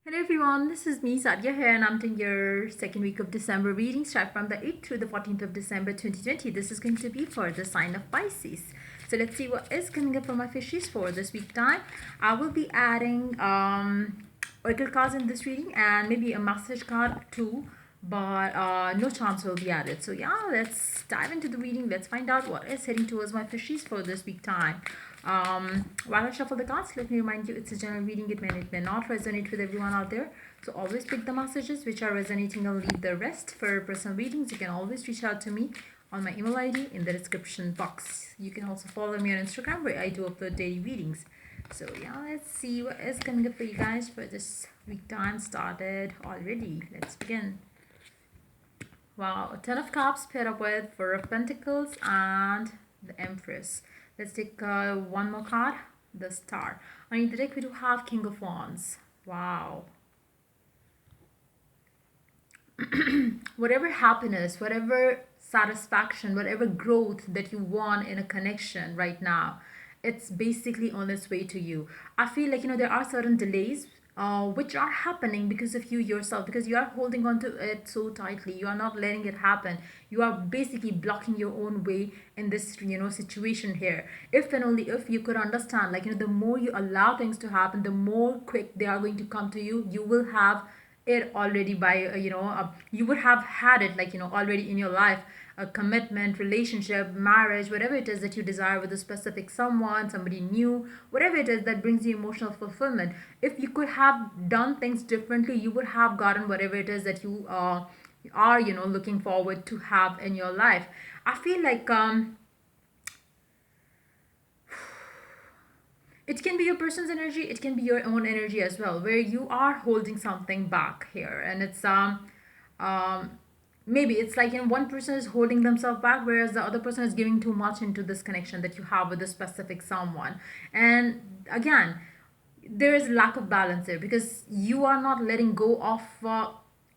Hello everyone, this is me Sadia here and I'm doing your second week of December reading start from the 8th through the 14th of December 2020. This is going to be for the sign of Pisces. So let's see what is coming up for my fishies for this week time. I will be adding oracle cards in this reading and maybe a message card too, but no chance will be added. So yeah, let's dive into the reading. Let's find out what is heading towards my fishies for this week time. While I shuffle the cards, let me remind you it's a general reading. It may not resonate with everyone out there. So always pick the messages which are resonating and leave the rest. For personal readings, you can always reach out to me on my email ID in the description box. You can also follow me on Instagram where I do upload daily readings. So yeah, let's see what is coming up for you guys for this week time started already. Let's begin. Wow, Ten of Cups paired up with Four of Pentacles and the Empress. Let's take one more card, the Star. On the deck, we do have King of Wands. Wow. Whatever happiness, whatever satisfaction, whatever growth that you want in a connection right now, it's basically on its way to you. I feel like, there are certain delays which are happening because of you yourself, because you are holding on to it so tightly. You are not letting it happen. You are basically blocking your own way in this, situation here. If and only if you could understand, like, the more you allow things to happen, the more quick they are going to come to you. You will have it already by you would have had it, like, already in your life, a commitment, relationship, marriage, whatever it is that you desire with a specific someone, somebody new, whatever it is that brings you emotional fulfillment. If you could have done things differently, you would have gotten whatever it is that you are looking forward to have in your life. I feel like it can be your person's energy, it can be your own energy as well, where you are holding something back here, and it's um maybe it's like, one person is holding themselves back, whereas the other person is giving too much into this connection that you have with a specific someone. And again, there is lack of balance there because you are not letting go of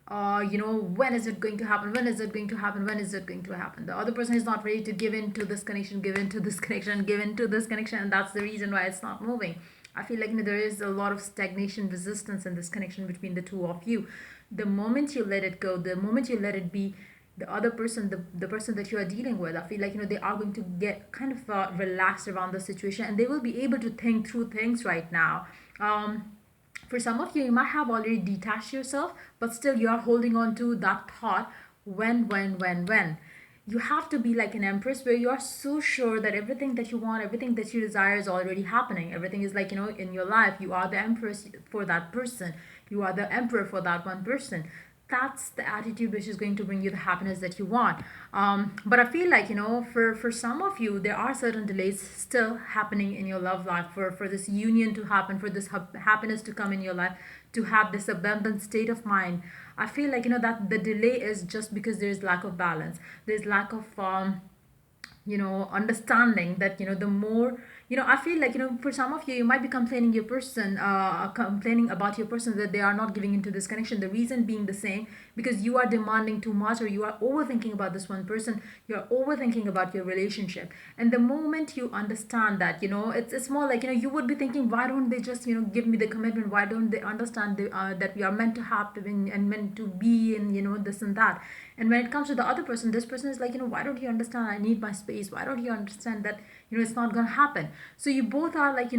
when is it going to happen, when is it going to happen, when is it going to happen. The other person is not ready to give in to this connection, give in to this connection, give in to this connection, and that's the reason why it's not moving. I feel like, there is a lot of stagnation, resistance in this connection between the two of you. The moment you let it go, the moment you let it be, the other person, the person that you are dealing with, I feel like, they are going to get kind of relaxed around the situation, and they will be able to think through things right now. For some of you, you might have already detached yourself, but still you are holding on to that thought. When you have to be like an empress, where you are so sure that everything that you want, everything that you desire is already happening. Everything is like, in your life. You are the empress for that person, you are the emperor for that one person. That's the attitude which is going to bring you the happiness that you want. But I feel like, for some of you, there are certain delays still happening in your love life, for this union to happen, for this happiness to come in your life, to have this abundant state of mind. I feel like, that the delay is just because there's lack of balance, there's lack of understanding that, the more, I feel like, for some of you, you might be complaining your person, complaining about your person, that they are not giving into this connection. The reason being the same, because you are demanding too much, or you are overthinking about this one person, you are overthinking about your relationship. And the moment you understand that, it's more like, you would be thinking, why don't they just, give me the commitment, why don't they understand that we are meant to have to be and meant to be, and this and that. And when it comes to the other person, this person is like, why don't you understand, I need my space, why don't you understand that, it's not going to happen. So you both are like,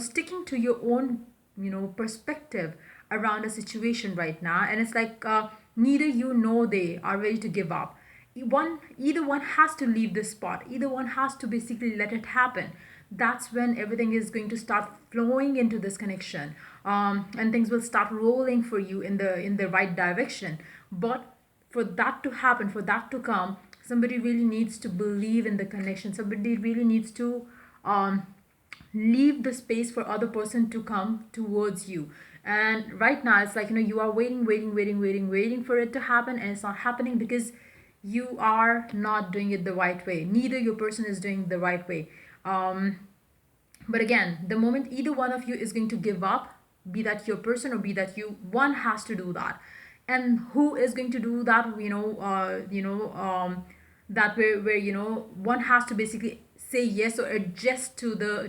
sticking to your own, perspective around a situation right now. And it's like, neither they are ready to give up. Either one has to leave this spot, either one has to basically let it happen. That's when everything is going to start flowing into this connection, and things will start rolling for you in the right direction. But for that to happen, for that to come, somebody really needs to believe in the connection, somebody really needs to um, leave the space for other person to come towards you. And right now it's like, you are waiting for it to happen, and it's not happening because you are not doing it the right way, neither your person is doing the right way. But again, the moment either one of you is going to give up, be that your person or be that you, one has to do that. And who is going to do that? That way, where, one has to basically say yes or adjust to the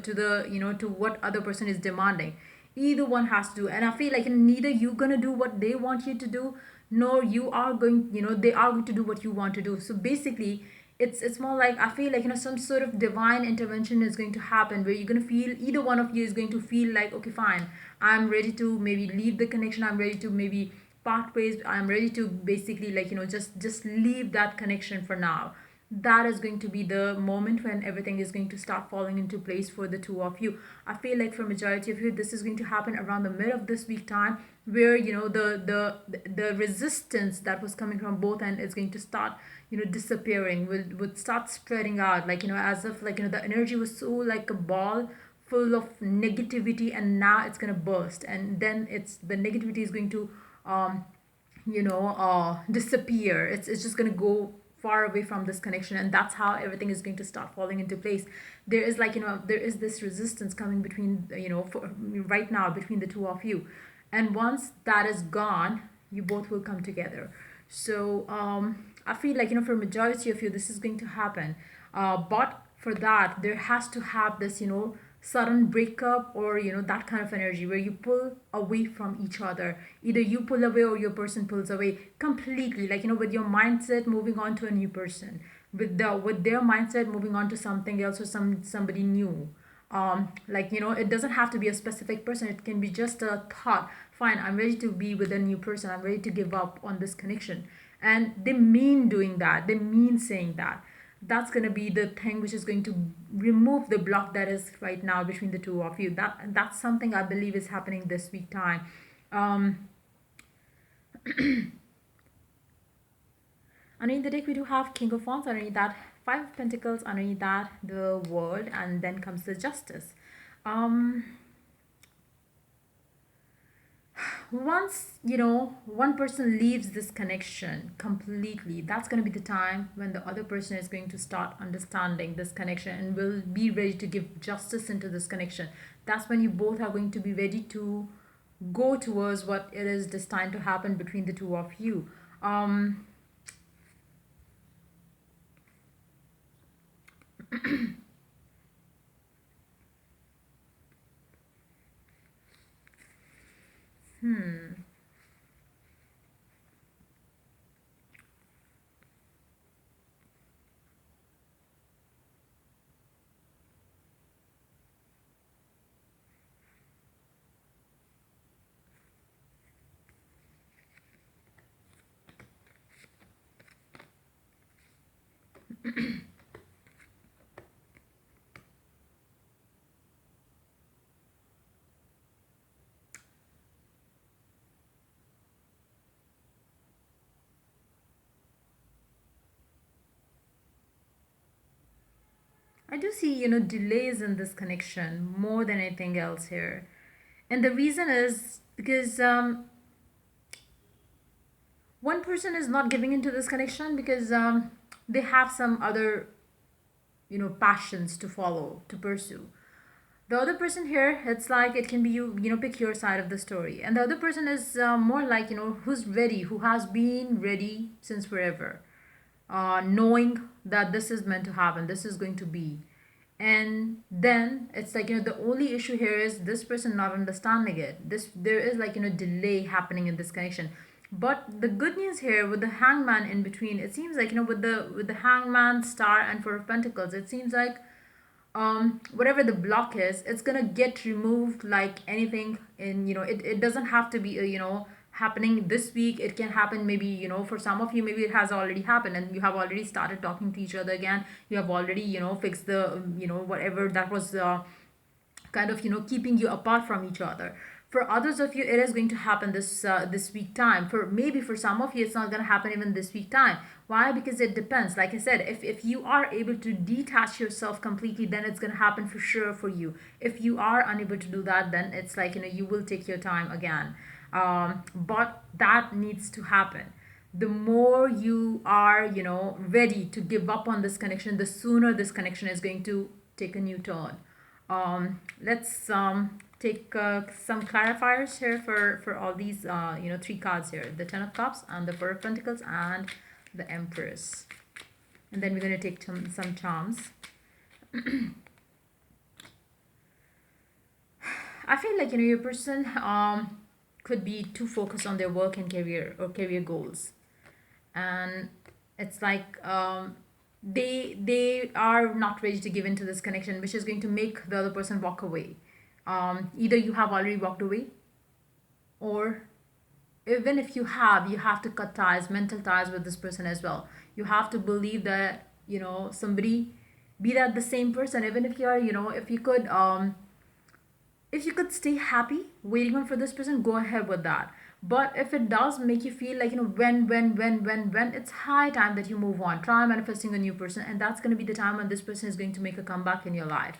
to what other person is demanding. Either one has to do. And I feel like neither you gonna do what they want you to do, nor you are going, they are going to do what you want to do. So basically, it's more like, I feel like, some sort of divine intervention is going to happen, where you're going to feel, either one of you is going to feel like, okay, fine, I'm ready to maybe leave the connection, I'm ready to maybe part ways, I'm ready to basically, like, just leave that connection for now. That is going to be the moment when everything is going to start falling into place for the two of you. I feel like for majority of you, this is going to happen around the mid of this week time, where the resistance that was coming from both ends is going to start, disappearing, would start spreading out, like, as if, like, the energy was so like a ball full of negativity, and now it's going to burst, and then it's the negativity is going to um disappear. It's just going to go far away from this connection, and that's how everything is going to start falling into place. There is, like, there is this resistance coming between, for right now, between the two of you, and once that is gone, you both will come together. So I feel like, for majority of you, this is going to happen, but for that, there has to have this, sudden breakup, or that kind of energy where you pull away from each other. Either you pull away, or your person pulls away completely, like, with your mindset moving on to a new person, with their mindset moving on to something else, or somebody new. Like, it doesn't have to be a specific person, it can be just a thought. Fine, I'm ready to be with a new person, I'm ready to give up on this connection. And they mean doing that, they mean saying that. That's going to be the thing which is going to remove the block that is right now between the two of you. That's something I believe is happening this week time. um Underneath the deck, we do have King of Wands. Underneath that, Five of Pentacles. Underneath that, the World, and then comes the Justice. um Once, one person leaves this connection completely, that's going to be the time when the other person is going to start understanding this connection, and will be ready to give justice into this connection. That's when you both are going to be ready to go towards what it is destined to happen between the two of you. um hmm I do see, delays in this connection more than anything else here. And the reason is because one person is not giving into this connection because they have some other, passions to follow, to pursue. The other person here, it's like it can be you, pick your side of the story. And the other person is more like, who's ready, who has been ready since forever, knowing that this is meant to happen, this is going to be. And then it's like, the only issue here is this person not understanding it. There is, like, delay happening in this connection. But the good news here, with the hangman in between, it seems like, with the hangman, star, and four of pentacles, it seems like whatever the block is, it's gonna get removed like anything. In, it doesn't have to be happening this week. It can happen maybe, for some of you, maybe it has already happened, and you have already started talking to each other again. You have already, fixed the, whatever that was kind of, keeping you apart from each other. For others of you, it is going to happen this week time. For maybe for some of you, it's not going to happen even this week time. Why? Because it depends. Like I said, if you are able to detach yourself completely, then it's going to happen for sure for you. If you are unable to do that, then it's like, you will take your time again. But that needs to happen. The more you are, ready to give up on this connection, the sooner this connection is going to take a new turn. Let's take some clarifiers here for all these, three cards here: the Ten of Cups, and the Four of Pentacles, and the Empress. And then we're going to take some charms. I feel like your person could be too focused on their work and career or career goals, and it's like they are not ready to give into this connection, which is going to make the other person walk away. Either you have already walked away, or even if you have to cut ties, mental ties with this person as well. You have to believe that somebody, be that the same person, even if you are if you could stay happy waiting on for this person, go ahead with that. But if it does make you feel like when it's high time that you move on, try manifesting a new person, and that's going to be the time when this person is going to make a comeback in your life.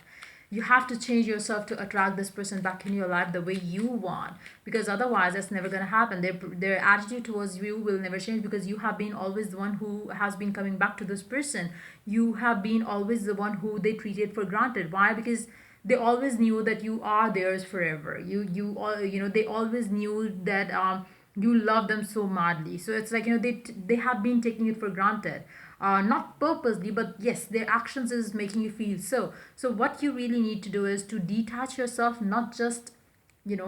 You have to change yourself to attract this person back in your life the way you want, because otherwise that's never going to happen. Their attitude towards you will never change, because you have been always the one who has been coming back to this person. You have been always the one who they treated for granted. Why? Because they always knew that you are theirs forever. They always knew that you love them so madly. So it's like they have been taking it for granted, not purposely, but yes, their actions is making you feel so. So what you really need to do is to detach yourself, not just in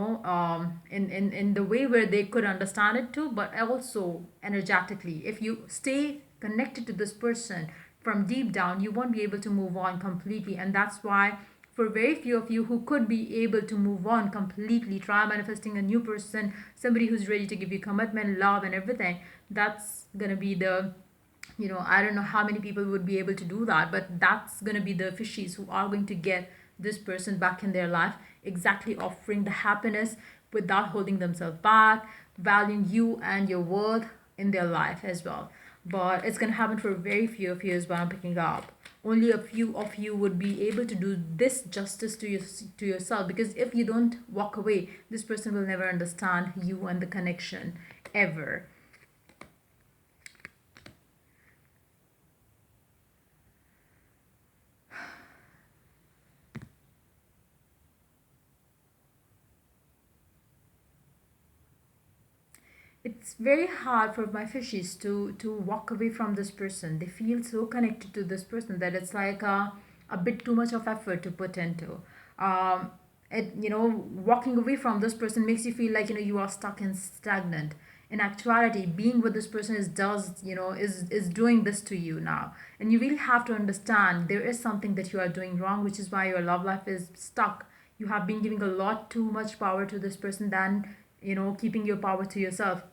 the way where they could understand it too, but also energetically. If you stay connected to this person from deep down, you won't be able to move on completely. And that's why for very few of you who could be able to move on completely, try manifesting a new person, somebody who's ready to give you commitment, love, and everything. That's gonna be the, I don't know how many people would be able to do that, but that's going to be the fishies who are going to get this person back in their life, exactly offering the happiness without holding themselves back, valuing you and your worth in their life as well. But it's going to happen for very few of you, is what I'm picking up. Only a few of you would be able to do this justice to yourself, because if you don't walk away, this person will never understand you and the connection ever. It's very hard for my fishies to walk away from this person. They feel so connected to this person that it's like a bit too much of effort to put into. um Walking away from this person makes you feel like you are stuck and stagnant. In actuality, being with this person is doing this to you now, and you really have to understand there is something that you are doing wrong, which is why your love life is stuck. You have been giving a lot too much power to this person than keeping your power to yourself.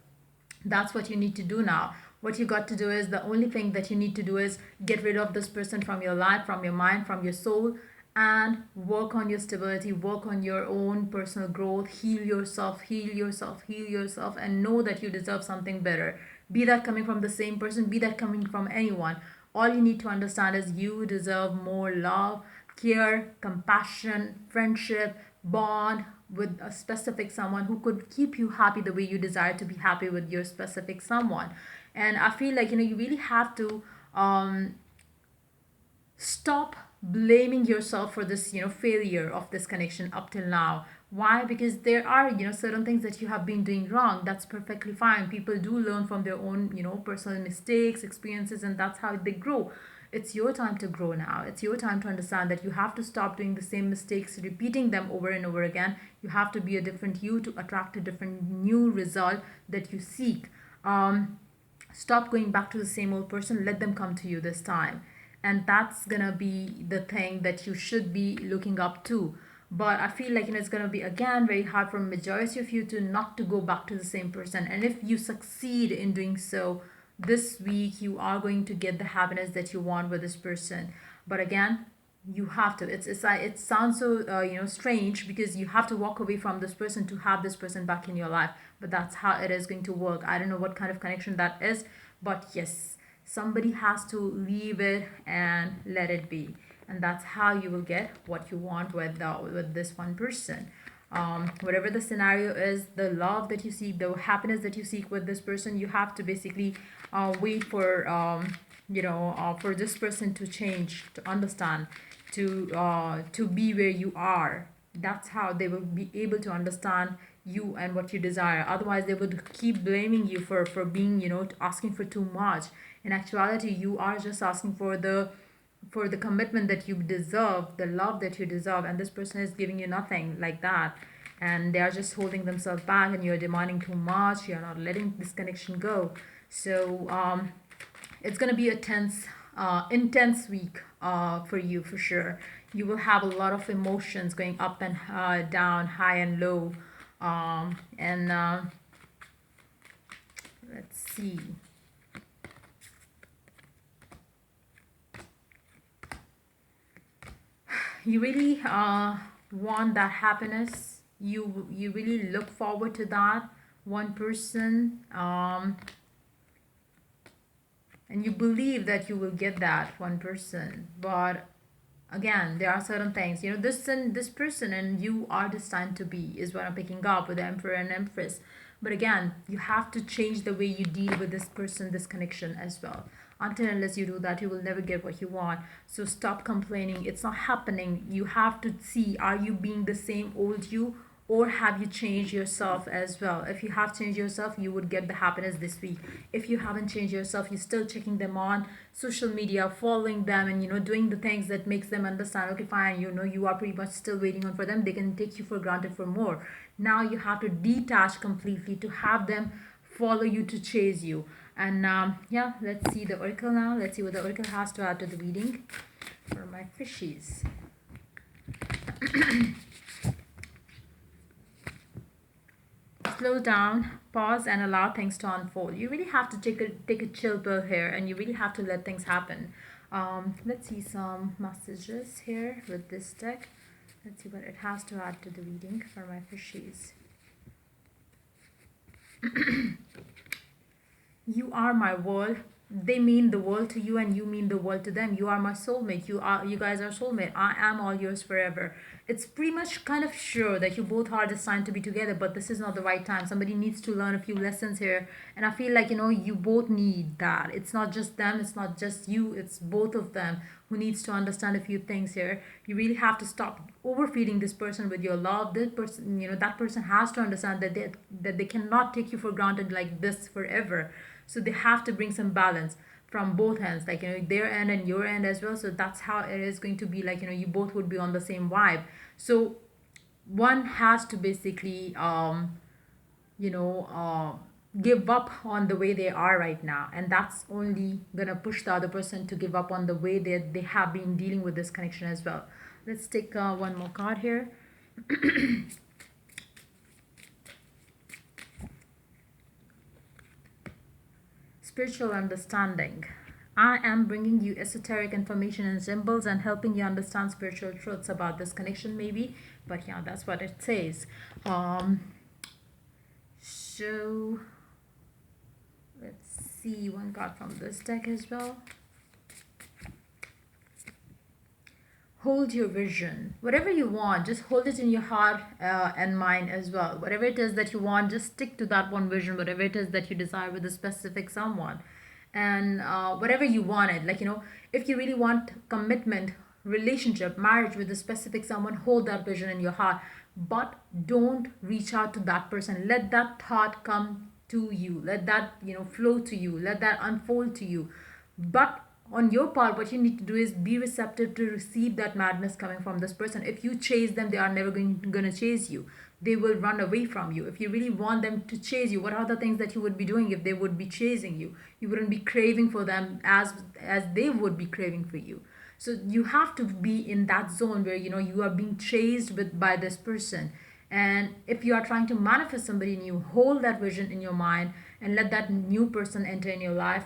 That's what you need to do now. What you got to do is, the only thing that you need to do is get rid of this person from your life, from your mind, from your soul, and work on your stability, work on your own personal growth, heal yourself, heal yourself, heal yourself, and know that you deserve something better. Be that coming from the same person, be that coming from anyone. All you need to understand is you deserve more love, care, compassion, friendship, bond with a specific someone who could keep you happy the way you desire to be happy with your specific someone. And I feel like you really have to stop blaming yourself for this failure of this connection up till now. Why? Because there are certain things that you have been doing wrong. That's perfectly fine. People do learn from their own personal mistakes, experiences, and that's how they grow. It's your time to grow now. It's your time to understand that you have to stop doing the same mistakes, repeating them over and over again. You have to be a different you to attract a different new result that you seek. Stop going back to the same old person. Let them come to you this time. And that's gonna be the thing that you should be looking up to. But I feel like it's gonna be again very hard for majority of you to not to go back to the same person. And if you succeed in doing so this week, you are going to get the happiness that you want with this person. But again, you have to, it's like, it sounds so strange, because you have to walk away from this person to have this person back in your life. But that's how it is going to work. I don't know what kind of connection that is, but yes, somebody has to leave it and let it be. And that's how you will get what you want with this one person. Whatever the scenario is, the love that you seek, the happiness that you seek with this person, you have to basically wait for this person to change, to understand, to be where you are. That's how they will be able to understand you and what you desire. Otherwise, they would keep blaming you for being asking for too much. In actuality, you are just asking for the commitment that you deserve, the love that you deserve, and this person is giving you nothing like that. and they are just holding themselves back, and you're demanding too much, you're not letting this connection go. So it's going to be a intense week for you for sure. You will have a lot of emotions going up and down, high and low. And let's see. You really want that happiness. You really look forward to that one person. And you believe that you will get that one person, but again there are certain things, this person and you are destined to be, is what I'm picking up with the Emperor and Empress. But again, you have to change the way you deal with this person, this connection as well. Until unless you do that, you will never get what you want. So stop complaining, it's not happening. You have to see, are you being the same old you, or have you changed yourself as well? If you have changed yourself, you would get the happiness this week. If you haven't changed yourself, you're still checking them on social media, following them, and doing the things that makes them understand, okay fine, you are pretty much still waiting on for them, they can take you for granted for more. Now you have to detach completely to have them follow you, to chase you. And yeah, let's see the oracle now. Let's see what the oracle has to add to the reading for my fishies. Slow down, pause, and allow things to unfold. You really have to take a chill pill here, and you really have to let things happen. Let's see some messages here with this deck. Let's see what it has to add to the reading for my fishies. You are my world. They mean the world to you, and you mean the world to them. You are my soulmate. You guys are soulmate. I am all yours forever. It's pretty much kind of sure that you both are designed to be together, but this is not the right time. Somebody needs to learn a few lessons here, and I feel like you both need that. It's not just them, it's not just you, it's both of them who needs to understand a few things here. You really have to stop overfeeding this person with your love. This person, that person has to understand that they cannot take you for granted like this forever. So they have to bring some balance from both ends, like their end and your end as well. So that's how it is going to be, like you both would be on the same vibe. So one has to basically you know uh, give up on the way they are right now, and that's only gonna push the other person to give up on the way they have been dealing with this connection as well. Let's take one more card here. Spiritual understanding. I am bringing you esoteric information and symbols and helping you understand spiritual truths about this connection, maybe. But yeah, that's what it says. So let's see one card from this deck as well. Hold your vision. Whatever you want, just hold it in your heart and mind as well. Whatever it is that you want, just stick to that one vision. Whatever it is that you desire with a specific someone, and whatever you wanted, like if you really want commitment, relationship, marriage with a specific someone, hold that vision in your heart. But don't reach out to that person. Let that thought come to you. Let that flow to you. Let that unfold to you. But on your part, what you need to do is be receptive to receive that madness coming from this person. If you chase them, they are never going to chase you. They will run away from you. If you really want them to chase you, what are the things that you would be doing if they would be chasing you? You wouldn't be craving for them as they would be craving for you. So you have to be in that zone where you are being chased by this person. And if you are trying to manifest somebody new, hold that vision in your mind and let that new person enter in your life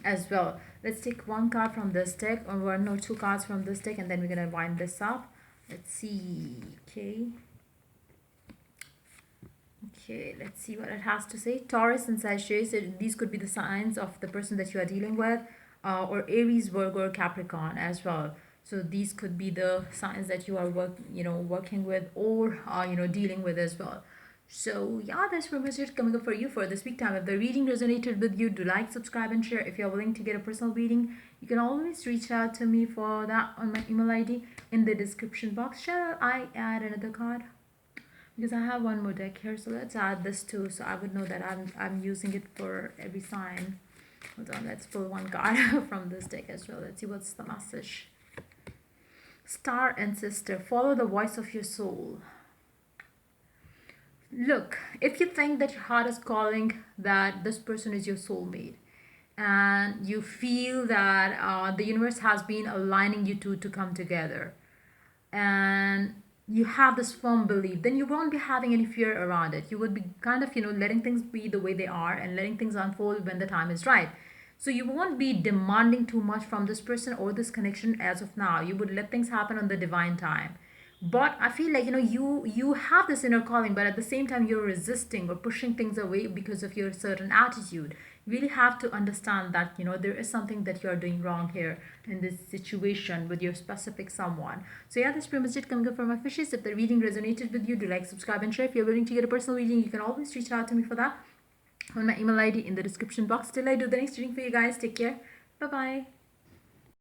as well. Let's take one card from this deck, or one or two cards from this deck, and then we're gonna wind this up. Let's see. Okay, let's see what it has to say. Taurus and Sagittarius, these could be the signs of the person that you are dealing with, or Aries, Virgo, or Capricorn as well. So these could be the signs that you are working with, or dealing with as well. So yeah, that's pretty much it coming up for you for this week time. If the reading resonated with you, do like, subscribe, and share. If you're willing to get a personal reading, you can always reach out to me for that on my email ID in the description box. Shall I add another card? Because I have one more deck here, so let's add this too, so I would know that I'm using it for every sign. Hold on, let's pull one card from this deck as well. Let's see what's the message. Star and Sister, follow the voice of your soul. Look, if you think that your heart is calling that this person is your soulmate, and you feel that the universe has been aligning you two to come together, and you have this firm belief, then you won't be having any fear around it. You would be kind of, letting things be the way they are and letting things unfold when the time is right. So you won't be demanding too much from this person or this connection as of now. You would let things happen on the divine time. But I feel like, you have this inner calling, but at the same time you're resisting or pushing things away because of your certain attitude. You really have to understand that, there is something that you're doing wrong here in this situation with your specific someone. So yeah, that's pretty much it coming up from my fishes. If the reading resonated with you, do like, subscribe, and share. If you're willing to get a personal reading, you can always reach out to me for that on my email ID in the description box. Till I do the next reading for you guys, take care. Bye bye.